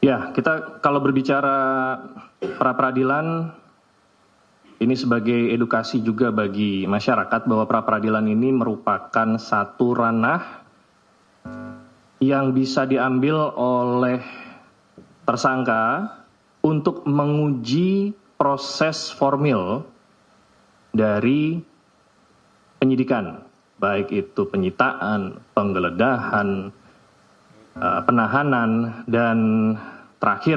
Ya, kita kalau berbicara pra-peradilan, ini sebagai edukasi juga bagi masyarakat bahwa pra-peradilan ini merupakan satu ranah yang bisa diambil oleh tersangka untuk menguji proses formil dari penyidikan, baik itu penyitaan, penggeledahan, penahanan, dan terakhir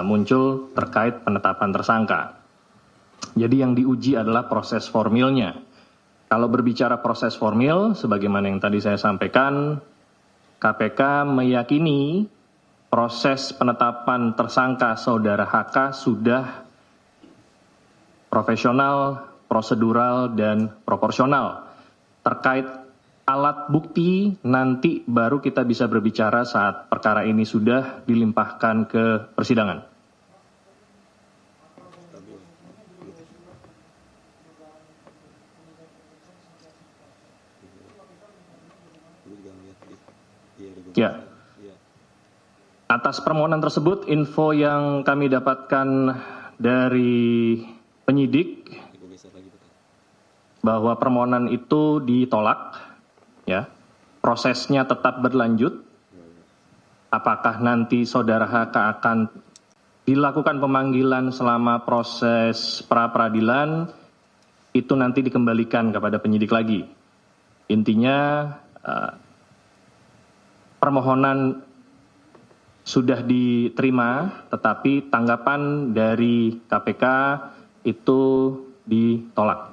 muncul terkait penetapan tersangka. Jadi yang diuji adalah proses formilnya. Kalau berbicara proses formil, sebagaimana yang tadi saya sampaikan, KPK meyakini proses penetapan tersangka saudara HK sudah profesional, prosedural, dan proporsional. Terkait alat bukti, nanti baru kita bisa berbicara saat perkara ini sudah dilimpahkan ke persidangan. Ya. Atas permohonan tersebut, info yang kami dapatkan dari penyidik bahwa permohonan itu ditolak, ya. Prosesnya tetap berlanjut. Apakah nanti saudara HK akan dilakukan pemanggilan selama proses pra-peradilan, itu nanti dikembalikan kepada penyidik lagi. Intinya permohonan sudah diterima, tetapi tanggapan dari KPK itu ditolak.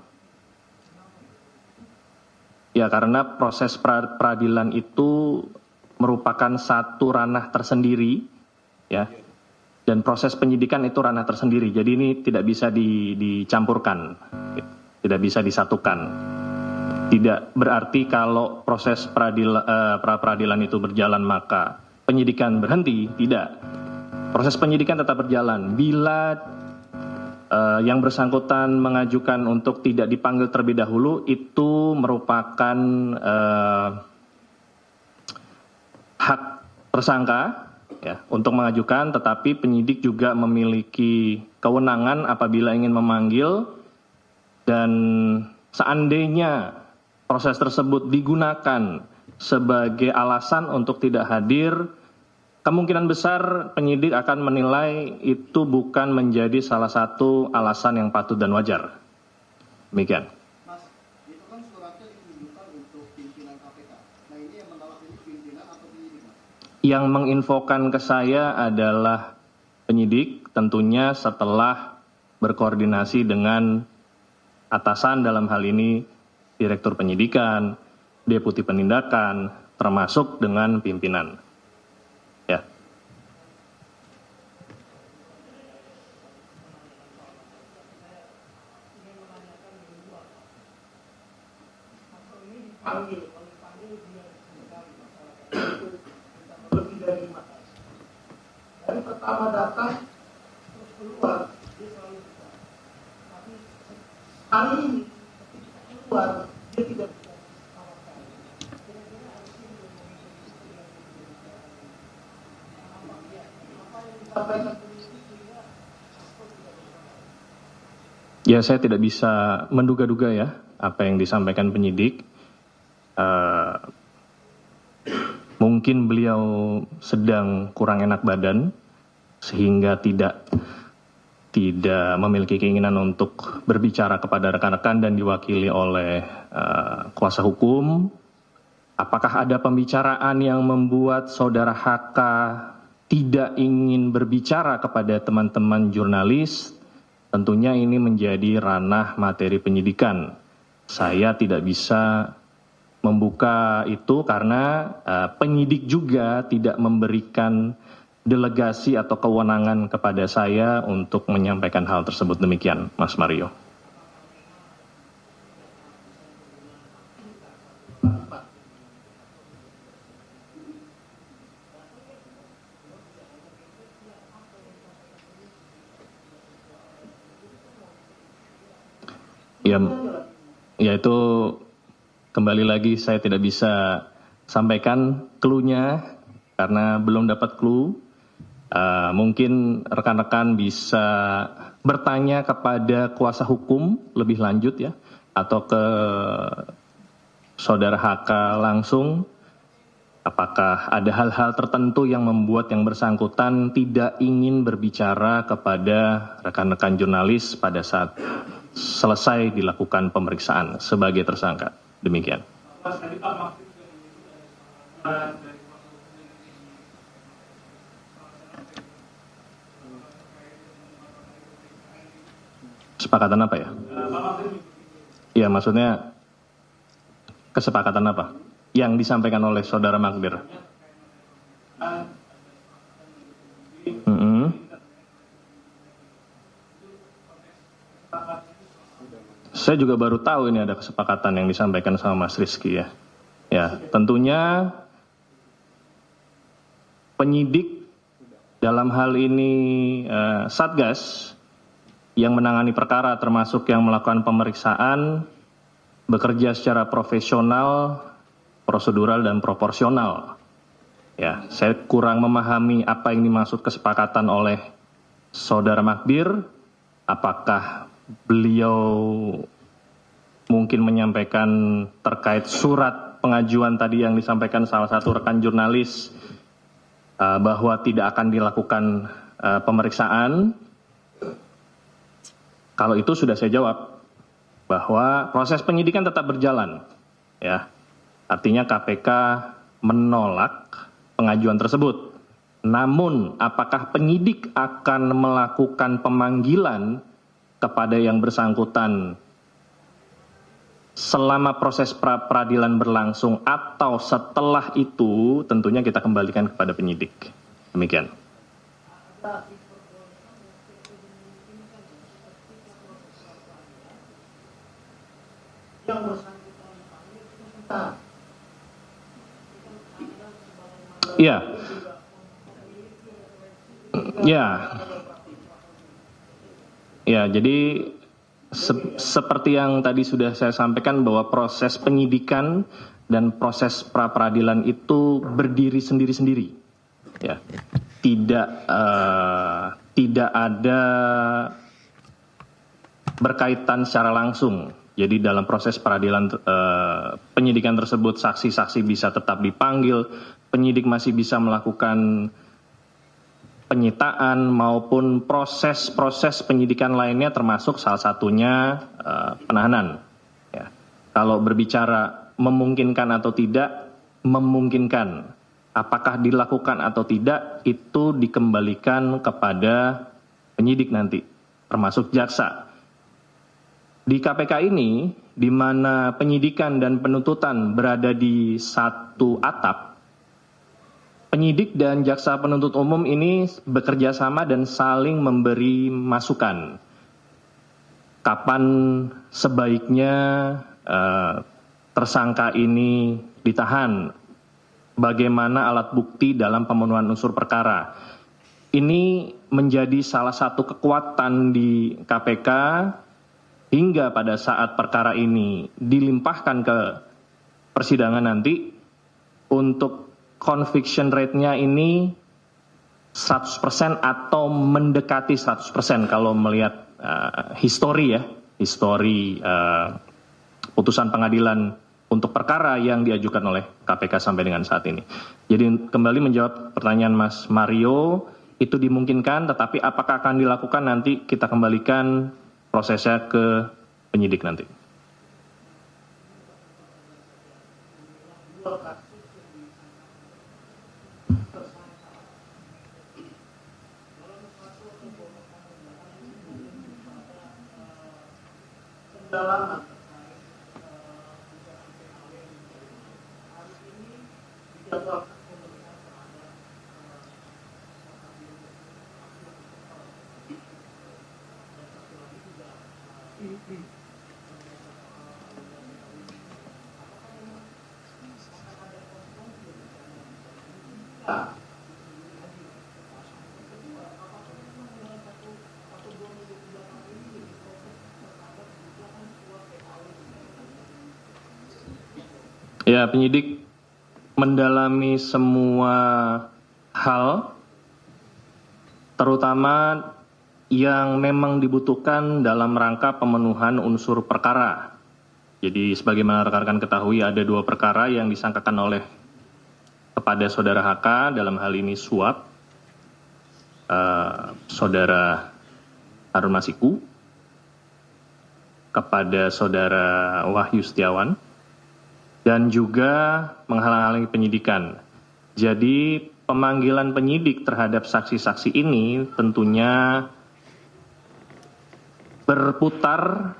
Ya, karena proses peradilan itu merupakan satu ranah tersendiri, ya, dan proses penyidikan itu ranah tersendiri. Jadi ini tidak bisa dicampurkan, tidak bisa disatukan. Tidak berarti kalau proses pra-peradilan itu berjalan maka penyidikan berhenti, tidak. Proses penyidikan tetap berjalan. Bila yang bersangkutan mengajukan untuk tidak dipanggil terlebih dahulu, itu merupakan hak tersangka ya, untuk mengajukan, tetapi penyidik juga memiliki kewenangan apabila ingin memanggil, dan seandainya proses tersebut digunakan sebagai alasan untuk tidak hadir, kemungkinan besar penyidik akan menilai itu bukan menjadi salah satu alasan yang patut dan wajar. Demikian. Mas, itu kan suratnya ditujukan untuk pimpinan KPK. Nah, ini yang menolak ini pimpinan atau penyidik, Mas? Yang menginfokan ke saya adalah penyidik, tentunya setelah berkoordinasi dengan atasan, dalam hal ini Direktur Penyidikan, Deputi Penindakan, termasuk dengan pimpinan. Ya. Dari pertama datang terus keluar, dia selalu bisa. Tapi hari ini keluar, dia tidak bisa sama sekali. Kira-kira harus ini apa yang disampaikan penyidik sehingga tidak bersama. Ya, saya tidak bisa menduga-duga ya apa yang disampaikan penyidik. Mungkin beliau sedang kurang enak badan sehingga tidak memiliki keinginan untuk berbicara kepada rekan-rekan dan diwakili oleh kuasa hukum. Apakah ada pembicaraan yang membuat saudara HK tidak ingin berbicara kepada teman-teman jurnalis? Tentunya ini menjadi ranah materi penyidikan. Saya tidak bisa membuka itu karena penyidik juga tidak memberikan delegasi atau kewenangan kepada saya untuk menyampaikan hal tersebut. Demikian, Mas Mario. Ya itu kembali lagi saya tidak bisa sampaikan clue-nya karena belum dapat clue. Mungkin rekan-rekan bisa bertanya kepada kuasa hukum lebih lanjut ya, atau ke Saudara HK langsung, apakah ada hal-hal tertentu yang membuat yang bersangkutan tidak ingin berbicara kepada rekan-rekan jurnalis pada saat selesai dilakukan pemeriksaan sebagai tersangka. Demikian. Kesepakatan apa ya? Ya, maksudnya kesepakatan apa? Yang disampaikan oleh Saudara Magdir. Saya juga baru tahu ini ada kesepakatan yang disampaikan sama Mas Rizky ya. Ya, tentunya penyidik dalam hal ini Satgas yang menangani perkara termasuk yang melakukan pemeriksaan bekerja secara profesional, prosedural dan proporsional. Ya, saya kurang memahami apa yang dimaksud kesepakatan oleh Saudara Magdir. Apakah beliau mungkin menyampaikan terkait surat pengajuan tadi yang disampaikan salah satu rekan jurnalis bahwa tidak akan dilakukan pemeriksaan? Kalau itu sudah saya jawab bahwa proses penyidikan tetap berjalan, ya. Artinya KPK menolak pengajuan tersebut. Namun, apakah penyidik akan melakukan pemanggilan kepada yang bersangkutan selama proses pra-peradilan berlangsung atau setelah itu, tentunya kita kembalikan kepada penyidik. Demikian. Yang bersangkutan kita. Iya. Ya. Ya, jadi seperti yang tadi sudah saya sampaikan bahwa proses penyidikan dan proses pra-peradilan itu berdiri sendiri-sendiri. Ya. Tidak ada berkaitan secara langsung. Jadi dalam proses peradilan penyidikan tersebut saksi-saksi bisa tetap dipanggil, penyidik masih bisa melakukan penyitaan maupun proses-proses penyidikan lainnya termasuk salah satunya penahanan. Ya. Kalau berbicara memungkinkan atau tidak, memungkinkan. Apakah dilakukan atau tidak itu dikembalikan kepada penyidik nanti, termasuk jaksa. Di KPK ini, di mana penyidikan dan penuntutan berada di satu atap, penyidik dan jaksa penuntut umum ini bekerja sama dan saling memberi masukan. Kapan sebaiknya tersangka ini ditahan? Bagaimana alat bukti dalam pemenuhan unsur perkara? Ini menjadi salah satu kekuatan di KPK hingga pada saat perkara ini dilimpahkan ke persidangan nanti, untuk conviction rate-nya ini 100% atau mendekati 100% kalau melihat histori putusan pengadilan untuk perkara yang diajukan oleh KPK sampai dengan saat ini. Jadi kembali menjawab pertanyaan Mas Mario, itu dimungkinkan, tetapi apakah akan dilakukan nanti kita kembalikan prosesnya ke penyidik nanti. Pendalaman hari ini dijadwalkan Ya, penyidik mendalami semua hal terutama yang memang dibutuhkan dalam rangka pemenuhan unsur perkara. Jadi sebagaimana rekan-rekan ketahui ada 2 perkara yang disangkakan oleh kepada saudara HK, dalam hal ini suap saudara Harun Masiku kepada saudara Wahyu Setiawan dan juga menghalang-halangi penyidikan. Jadi pemanggilan penyidik terhadap saksi-saksi ini tentunya berputar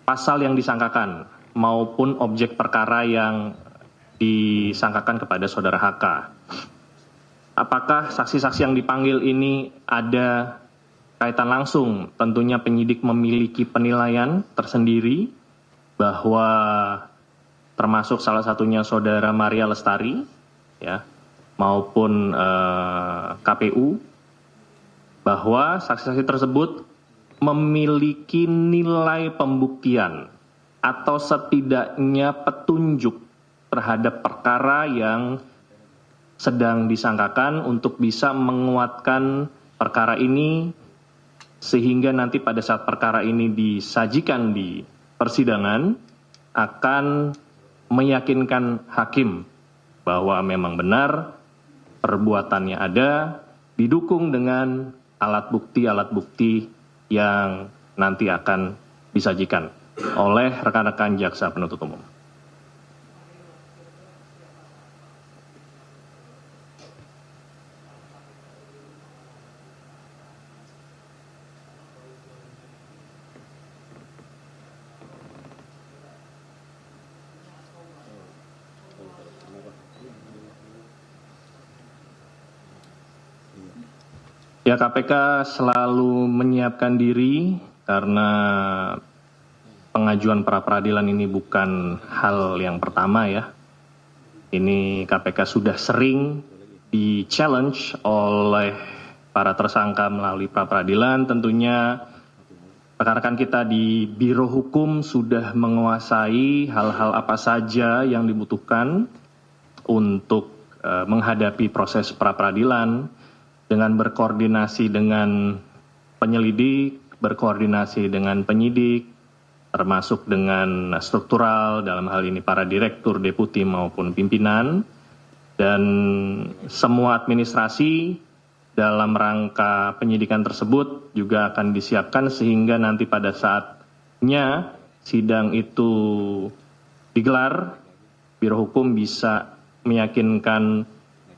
pasal yang disangkakan maupun objek perkara yang disangkakan kepada saudara HK. Apakah saksi-saksi yang dipanggil ini ada kaitan langsung? Tentunya penyidik memiliki penilaian tersendiri bahwa termasuk salah satunya saudara Maria Lestari, ya, maupun KPU, bahwa saksi-saksi tersebut memiliki nilai pembuktian atau setidaknya petunjuk terhadap perkara yang sedang disangkakan untuk bisa menguatkan perkara ini sehingga nanti pada saat perkara ini disajikan di persidangan akan meyakinkan hakim bahwa memang benar perbuatannya ada, didukung dengan alat bukti yang nanti akan disajikan oleh rekan-rekan jaksa penuntut umum. Ya, KPK selalu menyiapkan diri karena pengajuan pra peradilan ini bukan hal yang pertama ya. Ini KPK sudah sering di-challenge oleh para tersangka melalui pra peradilan. Tentunya rekan-rekan kita di Biro Hukum sudah menguasai hal-hal apa saja yang dibutuhkan untuk menghadapi proses pra peradilan, dengan berkoordinasi dengan penyelidik, berkoordinasi dengan penyidik, termasuk dengan struktural dalam hal ini para direktur, deputi maupun pimpinan, dan semua administrasi dalam rangka penyidikan tersebut juga akan disiapkan sehingga nanti pada saatnya sidang itu digelar, Biro Hukum bisa meyakinkan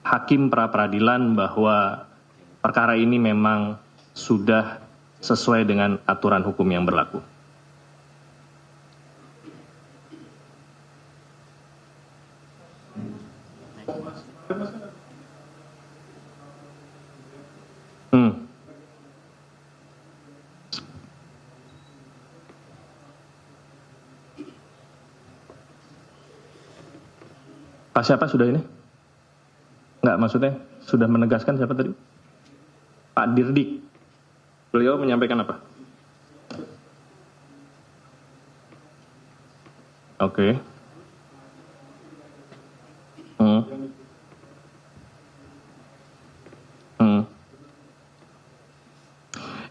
hakim pra peradilan bahwa perkara ini memang sudah sesuai dengan aturan hukum yang berlaku. Pak siapa sudah ini? Enggak, maksudnya sudah menegaskan siapa tadi? Pak Dirdik. Beliau menyampaikan apa? Oke.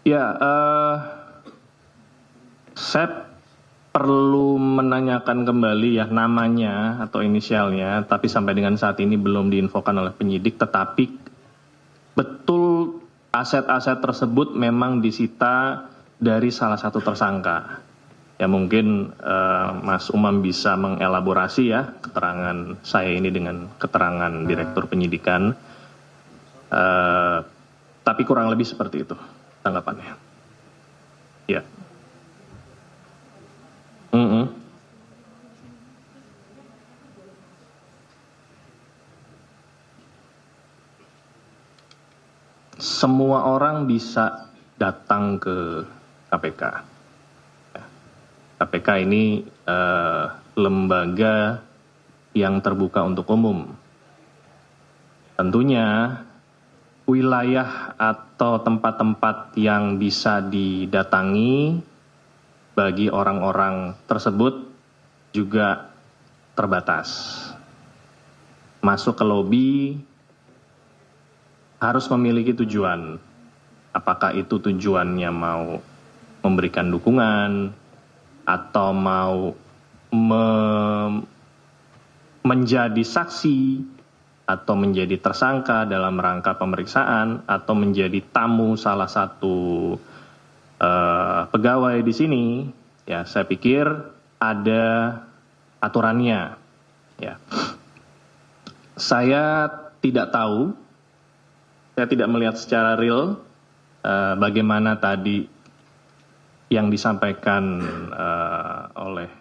Ya, saya perlu menanyakan kembali ya namanya atau inisialnya, tapi sampai dengan saat ini belum diinfokan oleh penyidik, tetapi betul aset-aset tersebut memang disita dari salah satu tersangka. Ya mungkin Mas Umam bisa mengelaborasi ya keterangan saya ini dengan keterangan Direktur Penyidikan. Tapi kurang lebih seperti itu tanggapannya. Ya. Semua orang bisa datang ke KPK. KPK ini lembaga yang terbuka untuk umum. Tentunya wilayah atau tempat-tempat yang bisa didatangi bagi orang-orang tersebut juga terbatas. Masuk ke lobi harus memiliki tujuan. Apakah itu tujuannya mau memberikan dukungan atau mau menjadi saksi atau menjadi tersangka dalam rangka pemeriksaan atau menjadi tamu salah satu pegawai di sini, ya saya pikir ada aturannya. Ya, saya tidak tahu, saya tidak melihat secara real bagaimana tadi yang disampaikan oleh